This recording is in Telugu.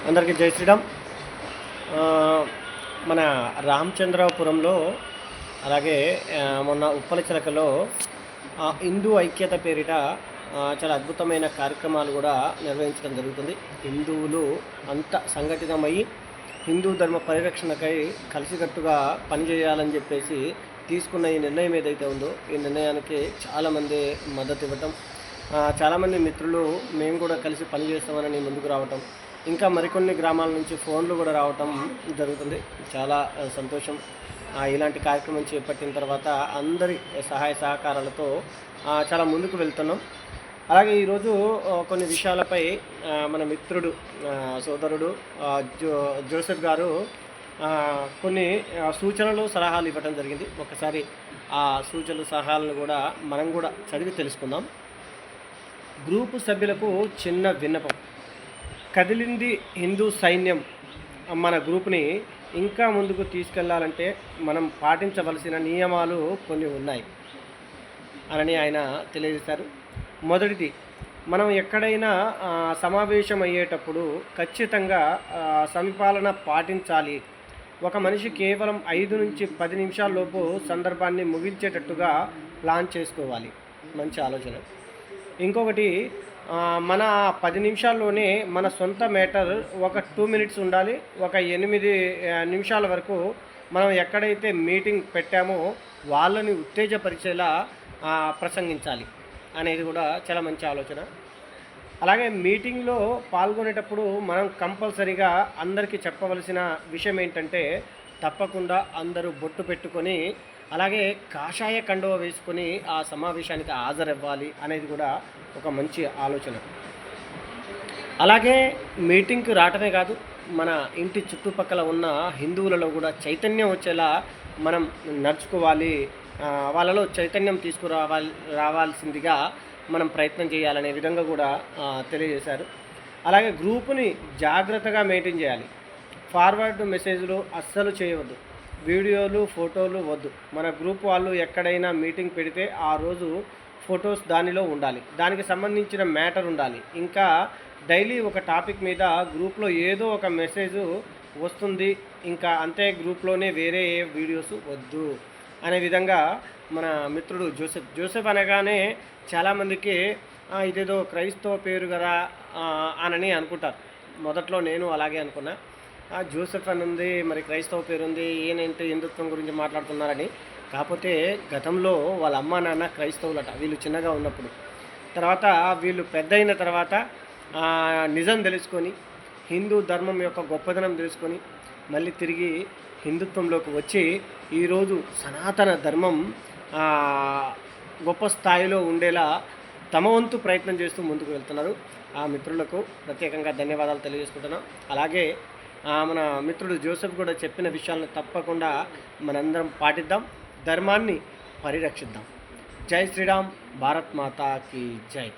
అందరికీ జై శ్రీరామ్. మన రామచంద్రాపురంలో అలాగే మొన్న ఉప్పల చిలకలో హిందూ ఐక్యత పేరిట చాలా అద్భుతమైన కార్యక్రమాలు కూడా నిర్వహించడం జరుగుతుంది. హిందువులు అంత సంఘటితమై హిందూ ధర్మ పరిరక్షణకై కలిసికట్టుగా పనిచేయాలని చెప్పేసి తీసుకున్న ఈ నిర్ణయం ఏదైతే ఉందో ఈ నిర్ణయానికి చాలామంది మద్దతు ఇవ్వటం, చాలామంది మిత్రులు మేము కూడా కలిసి పనిచేస్తామని ముందుకు రావటం, ఇంకా మరికొన్ని గ్రామాల నుంచి ఫోన్లు కూడా రావటం జరుగుతుంది. చాలా సంతోషం. ఇలాంటి కార్యక్రమం చేపట్టిన తర్వాత అందరి సహాయ సహకారాలతో చాలా ముందుకు వెళ్తున్నాం. అలాగే ఈరోజు కొన్ని విషయాలపై మన మిత్రుడు సోదరుడు జోసెఫ్ గారు కొన్ని సూచనలు సలహాలు ఇవ్వడం జరిగింది. ఒకసారి ఆ సూచనలు సలహాలను కూడా మనం కూడా చదివి తెలుసుకుందాం. గ్రూపు సభ్యులకు చిన్న విన్నపం. కదిలింది హిందూ సైన్యం మన గ్రూప్ని ఇంకా ముందుకు తీసుకెళ్లాలంటే మనం పాటించవలసిన నియమాలు కొన్ని ఉన్నాయి అని ఆయన తెలియజేశారు. మొదటిది, మనం ఎక్కడైనా సమావేశం అయ్యేటప్పుడు ఖచ్చితంగా సమపాలన పాటించాలి. ఒక మనిషి కేవలం 5 నుంచి 10 నిమిషాల లోపు సందర్భాన్ని ముగించేటట్టుగా ప్లాన్ చేసుకోవాలి. మంచి ఆలోచన. ఇంకొకటి, మన 10 నిమిషాల్లోనే మన సొంత మ్యాటర్ ఒక 2 మినిట్స్ ఉండాలి. ఒక 8 నిమిషాల వరకు మనం ఎక్కడైతే మీటింగ్ పెట్టామో వాళ్ళని ఉత్తేజపరిచేలా ప్రసంగించాలి అనేది కూడా చాలా మంచి ఆలోచన. అలాగే మీటింగ్లో పాల్గొనేటప్పుడు మనం కంపల్సరీగా అందరికీ చెప్పవలసిన విషయం ఏంటంటే తప్పకుండా అందరూ బొట్టు పెట్టుకొని అలాగే కాషాయ కండువ వేసుకొని ఆ సమావేశానికి హాజరవ్వాలి అనేది కూడా ఒక మంచి ఆలోచన. అలాగే మీటింగ్కి రావటమే కాదు, మన ఇంటి చుట్టుపక్కల ఉన్న హిందువులలో కూడా చైతన్యం వచ్చేలా మనం నడుచుకోవాలి. వాళ్ళలో చైతన్యం రావాల్సిందిగా మనం ప్రయత్నం చేయాలనే విధంగా కూడా తెలియజేశారు. అలాగే గ్రూపుని జాగ్రత్తగా మెయింటైన్ చేయాలి. ఫార్వర్డ్ మెసేజ్లు అస్సలు చేయవద్దు. వీడియోలు ఫోటోలు వద్దు. మన గ్రూప్ వాళ్ళు ఎక్కడైనా మీటింగ్ పెడితే ఆ రోజు ఫొటోస్ దానిలో ఉండాలి, దానికి సంబంధించిన మ్యాటర్ ఉండాలి. ఇంకా డైలీ ఒక టాపిక్ మీద గ్రూప్లో ఏదో ఒక మెసేజ్ వస్తుంది, ఇంకా అంతే, గ్రూప్లోనే వేరే ఏ వీడియోస్ వద్దు అనే విధంగా మన మిత్రుడు జోసెఫ్ అనగానే చాలామందికి ఇదేదో క్రైస్తవ పేరు కదా అని అనుకుంటారు. మొదట్లో నేను అలాగే అనుకున్నా. జోసెఫ్ అని ఉంది, మరి క్రైస్తవ పేరు ఉంది, ఈయనేంటి హిందుత్వం గురించి మాట్లాడుతున్నారని. కాకపోతే గతంలో వాళ్ళ అమ్మ నాన్న క్రైస్తవులట వీళ్ళు చిన్నగా ఉన్నప్పుడు. తర్వాత వీళ్ళు పెద్ద అయిన తర్వాత నిజం తెలుసుకొని హిందూ ధర్మం యొక్క గొప్పదనం తెలుసుకొని మళ్ళీ తిరిగి హిందుత్వంలోకి వచ్చి ఈరోజు సనాతన ధర్మం గొప్ప స్థాయిలో ఉండేలా తమ వంతు ప్రయత్నం చేస్తూ ముందుకు వెళ్తున్నారు. ఆ మిత్రులకు ప్రత్యేకంగా ధన్యవాదాలు తెలియజేసుకుంటున్నాం. అలాగే మన మిత్రుడు జోసెఫ్ కూడా చెప్పిన విషయాలను తప్పకుండా మనందరం పాటిద్దాం, ధర్మాన్ని పరిరక్షిద్దాం. జై శ్రీరామ్. భారత్ మాతా కీ జై.